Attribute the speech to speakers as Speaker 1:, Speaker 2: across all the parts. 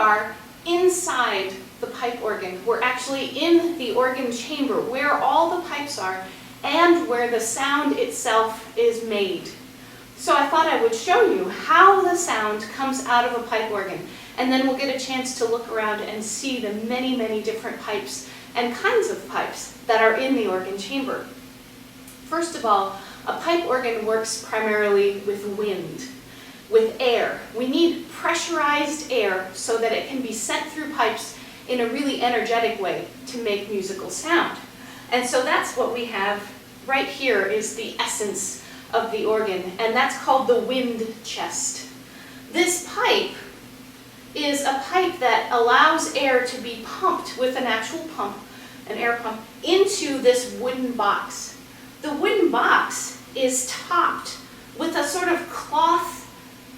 Speaker 1: are inside the pipe organ. We're actually in the organ chamber where all the pipes are and where the sound itself is made. So I thought I would show you how the sound comes out of a pipe organ, and then we'll get a chance to look around and see the many, many different pipes and kinds of pipes that are in the organ chamber. First of all, a pipe organ works primarily with wind, with air. We need pressurized air so that it can be sent through pipes in a really energetic way to make musical sound. And so that's what we have right here, is the essence of the organ, and that's called the wind chest. This pipe is a pipe that allows air to be pumped with an actual pump, an air pump, into this wooden box. The wooden box is topped with a sort of cloth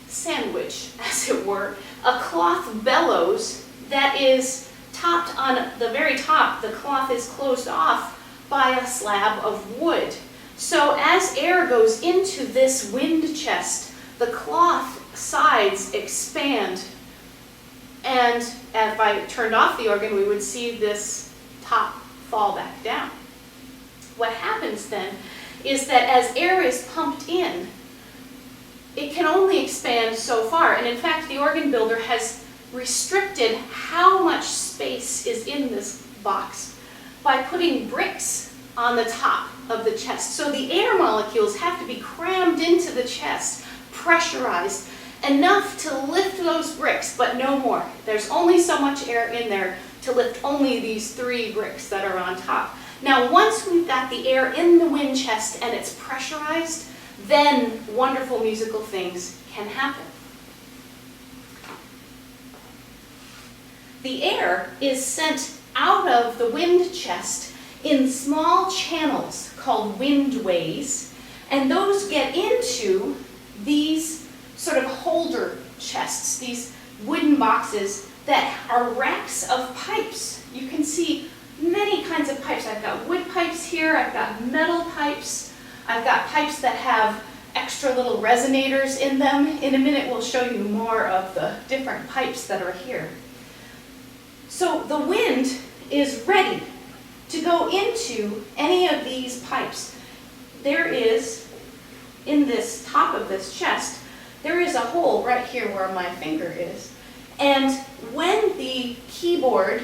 Speaker 1: sandwich, as it were, a cloth bellows that is topped on the very top. The cloth is closed off by a slab of wood. So as air goes into this wind chest, the cloth sides expand, and if I turned off the organ, we would see this top fall back down. What happens then is that as air is pumped in, it can only expand so far, and in fact the organ builder has restricted how much space is in this box by putting bricks on the top of the chest. So the air molecules have to be crammed into the chest, pressurized, enough to lift those bricks, but no more. There's only so much air in there to lift only these 3 bricks that are on top. Now once we've got the air in the wind chest and it's pressurized, then wonderful musical things can happen. The air is sent out of the wind chest in small channels called windways, and those get into these sort of holder chests, these wooden boxes that are racks of pipes. You can see many kinds of pipes. I've got wood pipes here, I've got metal pipes, I've got pipes that have extra little resonators in them. In a minute we'll show you more of the different pipes that are here. So the wind is ready to go into any of these pipes. There is, in this top of this chest, there is a hole right here where my finger is. And when the keyboard,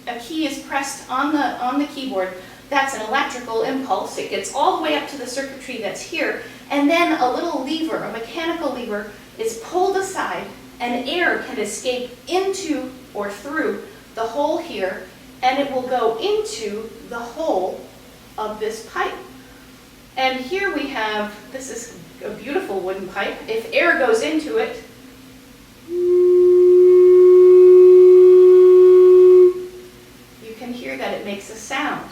Speaker 1: a key is pressed on the keyboard, that's an electrical impulse. It gets all the way up to the circuitry that's here, and then a little lever, a mechanical lever, is pulled aside, and air can escape into or through the hole here, and it will go into the hole of this pipe. And here we have, this is a beautiful wooden pipe. If air goes into it, you can hear that it makes a sound.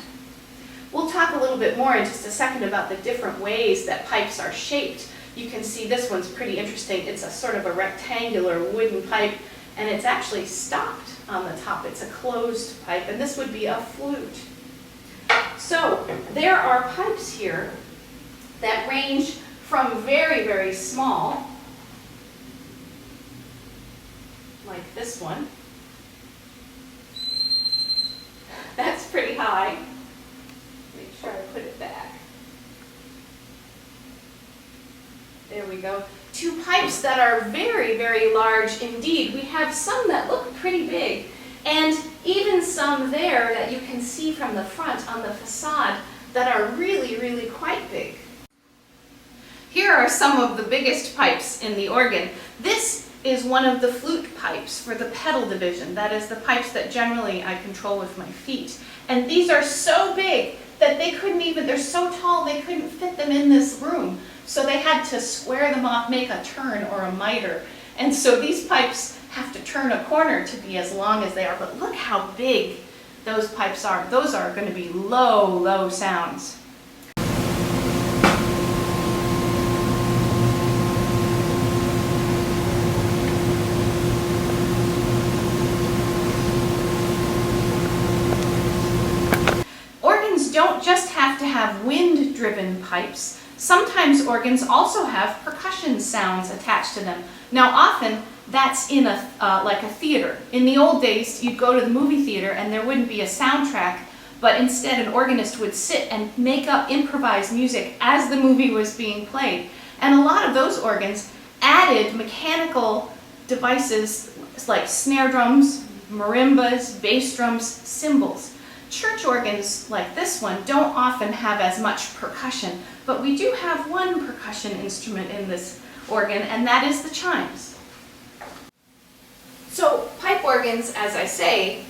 Speaker 1: We'll talk a little bit more in just a second about the different ways that pipes are shaped. You can see this one's pretty interesting. It's a sort of a rectangular wooden pipe, and it's actually stopped on the top. It's a closed pipe, and this would be a flute. So there are pipes here that range from very, very small, like this one. That's pretty high. Make sure I put it back. There we go. 2 pipes that are very, very large indeed. We have some that look pretty big, and even some there that you can see from the front on the facade that are really, really quite big. Here are some of the biggest pipes in the organ. This is one of the flute pipes for the pedal division. That is the pipes that generally I control with my feet. And these are so big that they couldn't even, they're so tall they couldn't fit them in this room. So they had to square them off, make a turn or a miter. And so these pipes have to turn a corner to be as long as they are. But look how big those pipes are. Those are going to be low, low sounds. Organs don't just have to have wind-driven pipes. Sometimes organs also have percussion sounds attached to them. Now often that's in like a theater. In the old days, you'd go to the movie theater and there wouldn't be a soundtrack, but instead an organist would sit and make up improvised music as the movie was being played. And a lot of those organs added mechanical devices like snare drums, marimbas, bass drums, cymbals. Church organs like this one don't often have as much percussion, but we do have one percussion instrument in this organ, and that is the chimes. So pipe organs, as I say,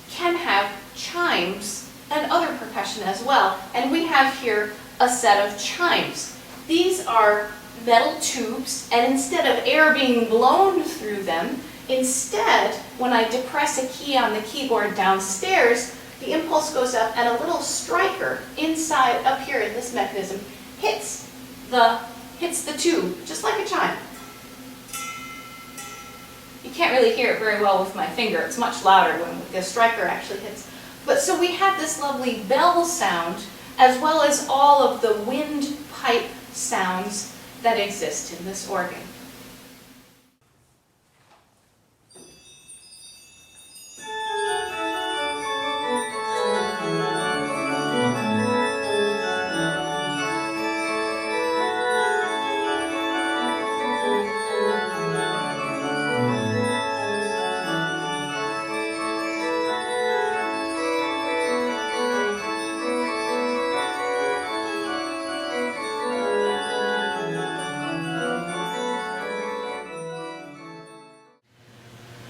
Speaker 1: can have chimes and other percussion as well, and we have here a set of chimes. These are metal tubes, and instead of air being blown through them, instead, when I depress a key on the keyboard downstairs, the impulse goes up and a little striker inside up here in this mechanism hits the tube, just like a chime. You can't really hear it very well with my finger. It's much louder when the striker actually hits. But so we have this lovely bell sound, as well as all of the windpipe sounds that exist in this organ.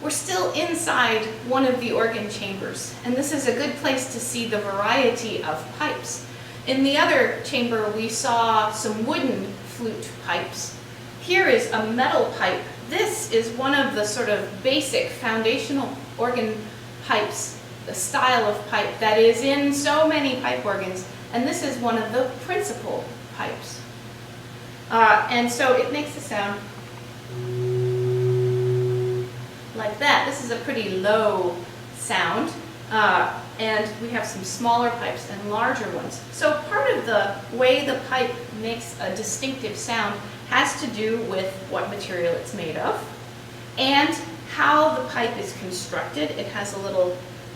Speaker 1: We're still inside one of the organ chambers, and this is a good place to see the variety of pipes. In the other chamber, we saw some wooden flute pipes. Here is a metal pipe. This is one of the sort of basic foundational organ pipes, the style of pipe that is in so many pipe organs, and this is one of the principal pipes. And so it makes a sound like that. This is a pretty low sound, and we have some smaller pipes and larger ones. So part of the way the pipe makes a distinctive sound has to do with what material it's made of and how the pipe is constructed. It has a little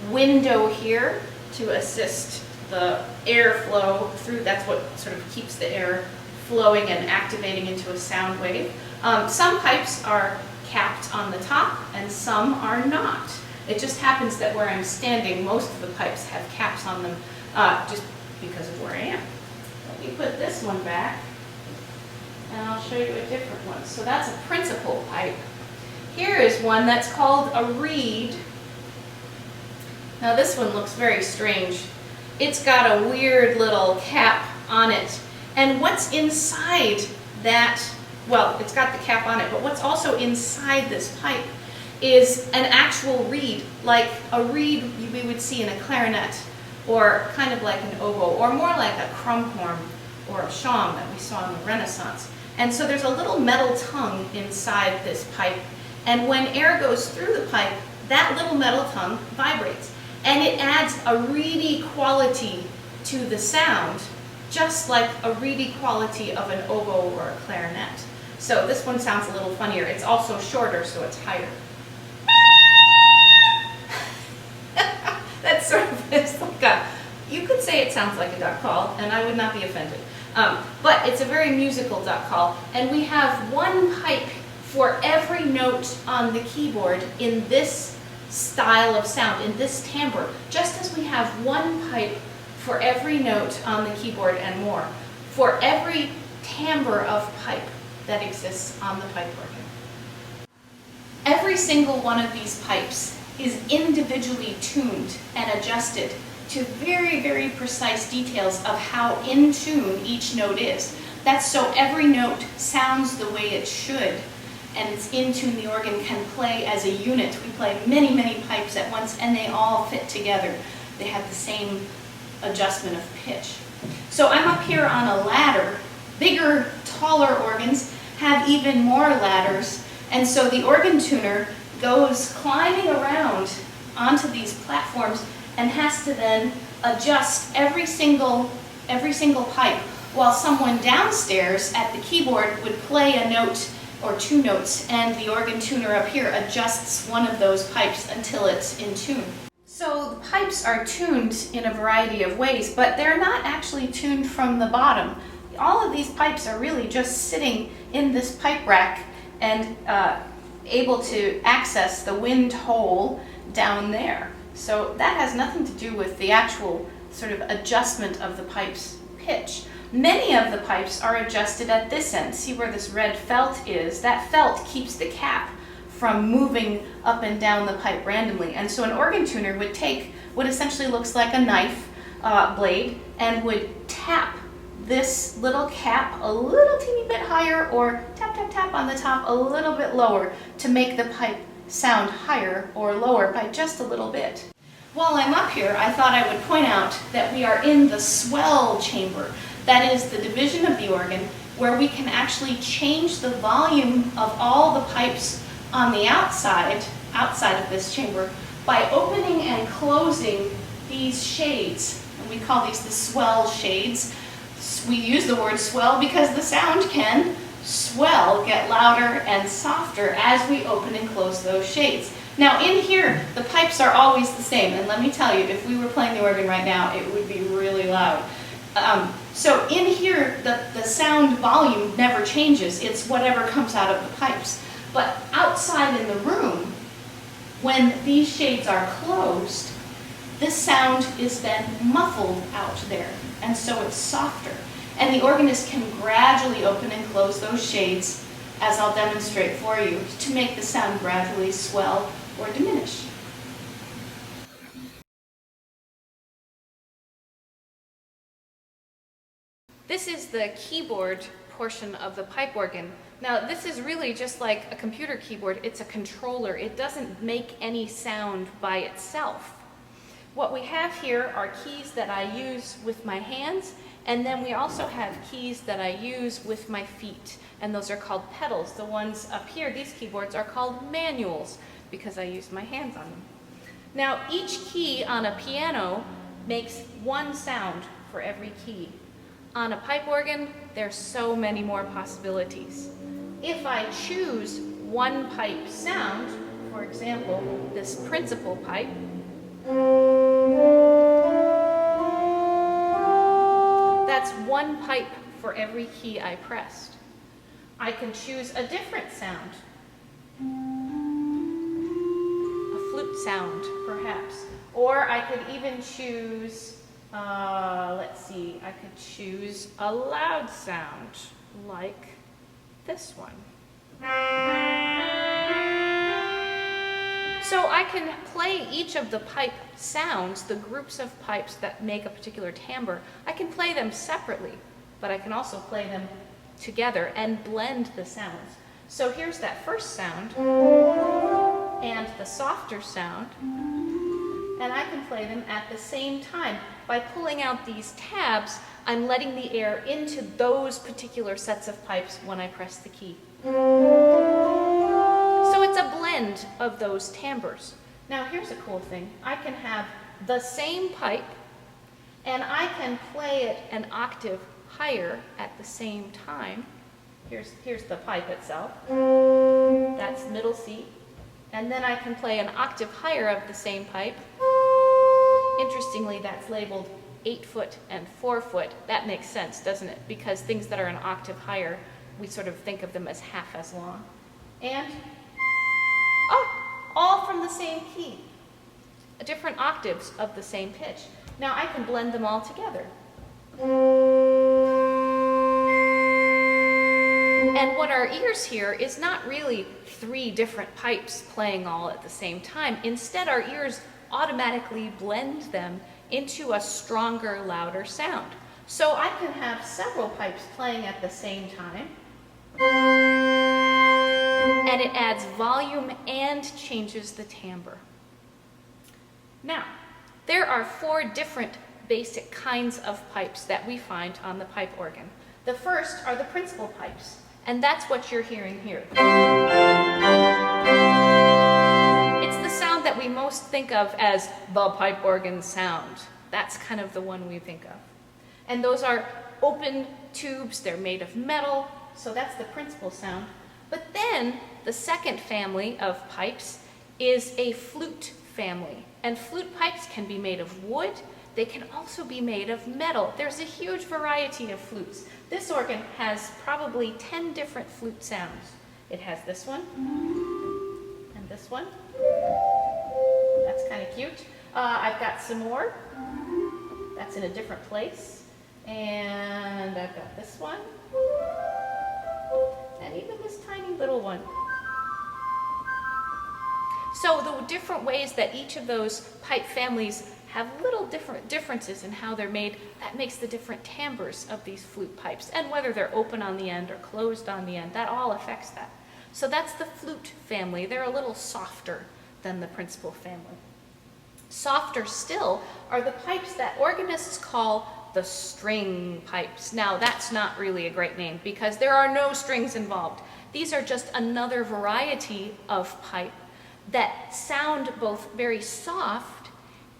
Speaker 1: window here to assist the airflow through. That's what sort of keeps the air flowing and activating into a sound wave. Some pipes are capped on the top and some are not. It just happens that where I'm standing, most of the pipes have caps on them just because of where I am. Let me put this one back and I'll show you a different one. So that's a principal pipe. Here is one that's called a reed. Now this one looks very strange. It's got a weird little cap on it. And what's inside that, well, it's got the cap on it, but what's also inside this pipe is an actual reed, like a reed we would see in a clarinet, or kind of like an oboe, or more like a crumhorn or a shawm that we saw in the Renaissance. And so there's a little metal tongue inside this pipe, and when air goes through the pipe, that little metal tongue vibrates, and it adds a reedy quality to the sound, just like a reedy quality of an oboe or a clarinet. So this one sounds a little funnier. It's also shorter, so it's higher. That's sort of, it's like a, you could say it sounds like a duck call, and I would not be offended. But it's a very musical duck call, and we have one pipe for every note on the keyboard in this style of sound, in this timbre, just as we have one pipe for every note on the keyboard and more, for every timbre of pipe that exists on the pipe organ. Every single one of these pipes is individually tuned and adjusted to very, very precise details of how in tune each note is. That's so every note sounds the way it should, and it's in tune. The organ can play as a unit. We play many, many pipes at once, and they all fit together. They have the same adjustment of pitch. So I'm up here on a ladder. Bigger, taller organs have even more ladders, and so the organ tuner goes climbing around onto these platforms and has to then adjust every single pipe, while someone downstairs at the keyboard would play a note or 2 notes, and the organ tuner up here adjusts one of those pipes until it's in tune. So the pipes are tuned in a variety of ways, but they're not actually tuned from the bottom. All of these pipes are really just sitting in this pipe rack and able to access the wind hole down there. So that has nothing to do with the actual sort of adjustment of the pipe's pitch. Many of the pipes are adjusted at this end. See where this red felt is? That felt keeps the cap from moving up and down the pipe randomly. And so an organ tuner would take what essentially looks like a knife blade and would tap this little cap a little teeny bit higher, or tap, tap, tap on the top a little bit lower to make the pipe sound higher or lower by just a little bit. While I'm up here, I thought I would point out that we are in the swell chamber. That is the division of the organ where we can actually change the volume of all the pipes on the outside of this chamber by opening and closing these shades. And we call these the swell shades. We use the word swell because the sound can swell, get louder and softer as we open and close those shades. Now in here, the pipes are always the same, and let me tell you, if we were playing the organ right now, it would be really loud. So in here, the sound volume never changes. It's whatever comes out of the pipes. But outside in the room, when these shades are closed, this sound is then muffled out there, and so it's softer. And the organist can gradually open and close those shades, as I'll demonstrate for you, to make the sound gradually swell or diminish. This is the keyboard portion of the pipe organ. Now this is really just like a computer keyboard. It's a controller. It doesn't make any sound by itself. What we have here are keys that I use with my hands, and then we also have keys that I use with my feet, and those are called pedals. The ones up here, these keyboards, are called manuals because I use my hands on them. Now each key on a piano makes one sound for every key. On a pipe organ, there's so many more possibilities. If I choose one pipe sound, for example, this principal pipe, that's one pipe for every key I pressed. I can choose a different sound, a flute sound perhaps, or I could even choose, let's see, I could choose a loud sound like this one. So I can play each of the pipe sounds, the groups of pipes that make a particular timbre. I can play them separately, but I can also play them together and blend the sounds. So here's that first sound and the softer sound, and I can play them at the same time. By pulling out these tabs, I'm letting the air into those particular sets of pipes when I press the key. So it's a blend of those timbres. Now here's a cool thing. I can have the same pipe and I can play it an octave higher at the same time. Here's the pipe itself. That's middle C. And then I can play an octave higher of the same pipe. Interestingly, that's labeled 8 foot and 4 foot. That makes sense, doesn't it? Because things that are an octave higher, we sort of think of them as half as long. And, all from the same key. Different octaves of the same pitch. Now I can blend them all together. And what our ears hear is not really 3 different pipes playing all at the same time. Instead, our ears automatically blend them into a stronger, louder sound. So I can have several pipes playing at the same time, and it adds volume and changes the timbre. Now, there are 4 different basic kinds of pipes that we find on the pipe organ. The first are the principal pipes, and that's what you're hearing here. It's the sound that we most think of as the pipe organ sound. That's kind of the one we think of. And those are open tubes, they're made of metal, so that's the principal sound.
Speaker 2: But then the second family of pipes is a flute family. And flute pipes can be made of wood. They can also be made of metal. There's a huge variety of flutes. This organ has probably 10 different flute sounds. It has this one, and this one. That's kind of cute. I've got some more. That's in a different place. And I've got this one. And even this tiny little one. So the different ways that each of those pipe families have little differences in how they're made, that makes the different timbres of these flute pipes. And whether they're open on the end or closed on the end, that all affects that. So that's the flute family. They're a little softer than the principal family. Softer still are the pipes that organists call the string pipes. Now that's not really a great name because there are no strings involved. These are just another variety of pipe that sound both very soft,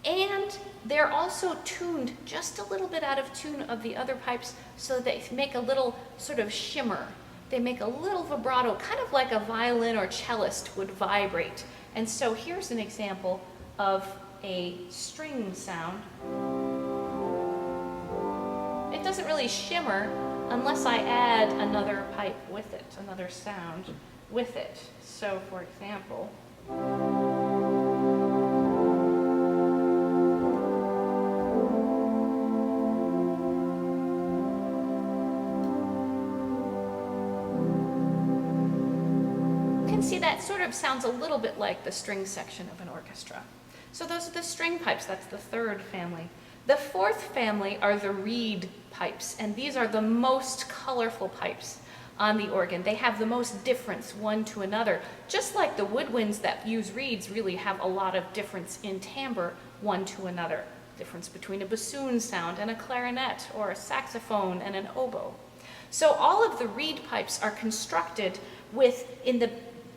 Speaker 2: and they're also tuned just a little bit out of tune of the other pipes, so they make a little sort of shimmer. They make a little vibrato, kind of like a violin or cellist would vibrate. And so here's an example of a string sound. It doesn't really shimmer unless I add another pipe with it, another sound with it. So for example, see, that sort of sounds a little bit like the string section of an orchestra. So those are the string pipes. That's the third family. The fourth family are the reed pipes, and these are the most colorful pipes on the organ. They have the most difference one to another. Just like the woodwinds that use reeds really have a lot of difference in timbre one to another. Difference between a bassoon sound and a clarinet, or a saxophone and an oboe. So all of the reed pipes are constructed with, in the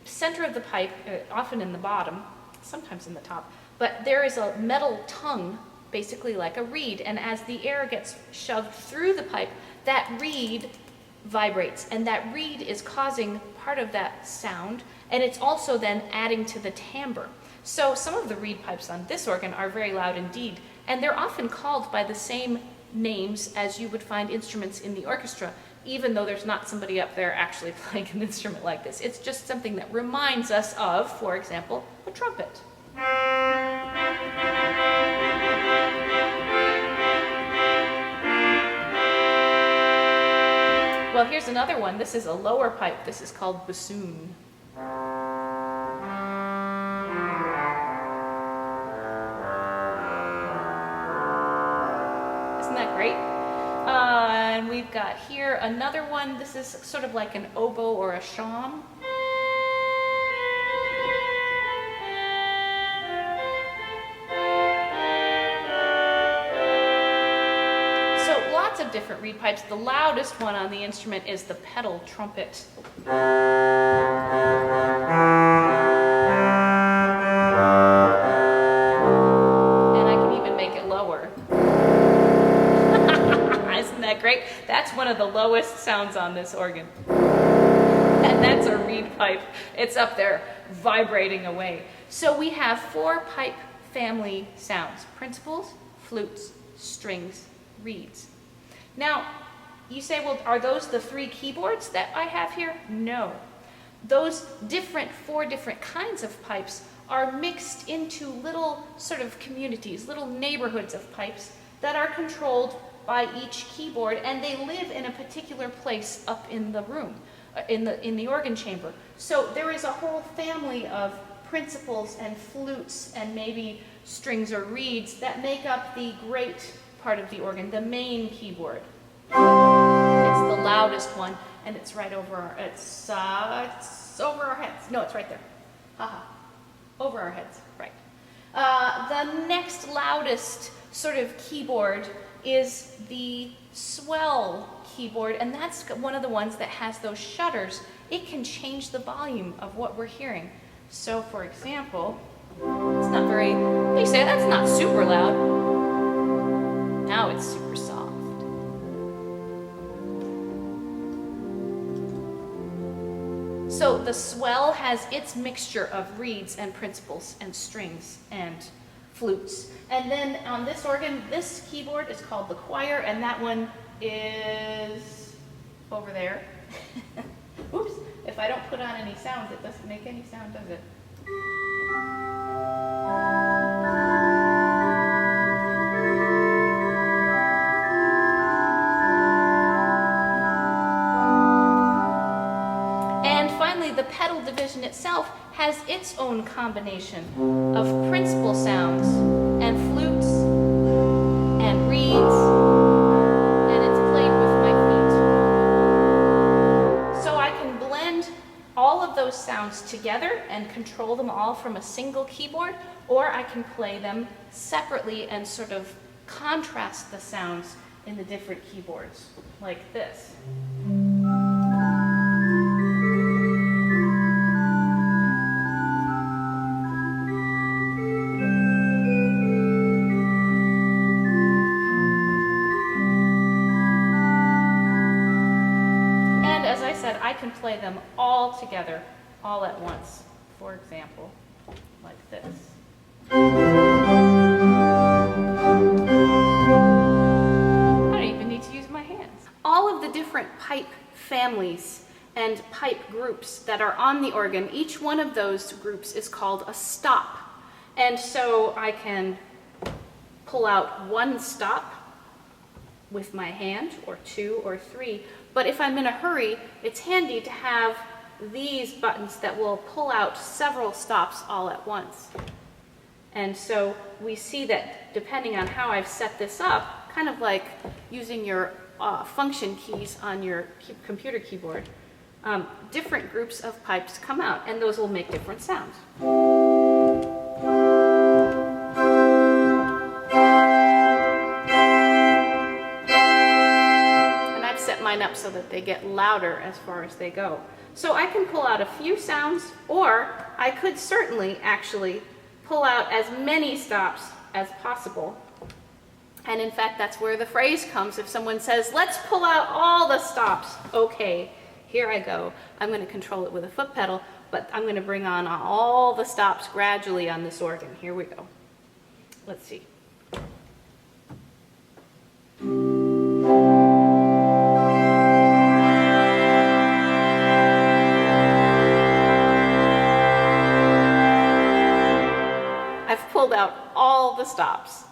Speaker 2: center of the pipe, often in the bottom, sometimes in the top, but there is a metal tongue, basically like a reed, and as the air gets shoved through the pipe, that reed vibrates, and that reed is causing part of that sound, and it's also then adding to the timbre. So some of the reed pipes on this organ are very loud indeed, and they're often called by the same names as you would find instruments in the orchestra, even though there's not somebody up there actually playing an instrument like this. It's just something that reminds us of, for example, a trumpet. Well, here's another one. This is a lower pipe. This is called bassoon. Isn't that great? And we've got here another one. This is sort of like an oboe or a shawm. So lots of different reed pipes. The loudest one on the instrument is the pedal trumpet. And I can even make it lower. Isn't that great? That's one of the lowest sounds on this organ. And that's a reed pipe. It's up there vibrating away. So we have 4 pipe family sounds: principals, flutes, strings, reeds. Now, you say, well, are those the 3 keyboards that I have here? No. Those 4 different kinds of pipes are mixed into little sort of communities, little neighborhoods of pipes that are controlled by each keyboard, and they live in a particular place up in the room, in the organ chamber. So there is a whole family of principals and flutes and maybe strings or reeds that make up the great part of the organ, the main keyboard. It's the loudest one, and it's right over it's over our heads. No, it's right there. Haha. Over our heads, right. The next loudest sort of keyboard is the swell keyboard, and that's one of the ones that has those shutters. It can change the volume of what we're hearing. So for example, it's not very, you say that's not super loud. Now it's super soft. So the swell has its mixture of reeds and principals and strings and flutes. And then on this organ, this keyboard is called the choir, and that one is over there. Oops, if I don't put on any sounds, it doesn't make any sound, does it? And finally, the pedal division itself has its own combination of principal sounds and flutes and reeds, and it's played with my feet. So I can blend all of those sounds together and control them all from a single keyboard, or I can play them separately and sort of contrast the sounds in the different keyboards, like this. I can play them all together, all at once. For example, like this. I don't even need to use my hands. All of the different pipe families and pipe groups that are on the organ, each one of those groups is called a stop. And so I can pull out one stop with my hand, or two or three. But if I'm in a hurry, it's handy to have these buttons that will pull out several stops all at once. And so we see that depending on how I've set this up, kind of like using your function keys on your computer keyboard, different groups of pipes come out, and those will make different sounds. Mine up so that they get louder as far as they go. So I can pull out a few sounds, or I could certainly actually pull out as many stops as possible. And in fact, that's where the phrase comes. If someone says, let's pull out all the stops, okay, here I go. I'm going to control it with a foot pedal, but I'm going to bring on all the stops gradually on this organ. Here we go. Let's see. Pulled out all the stops.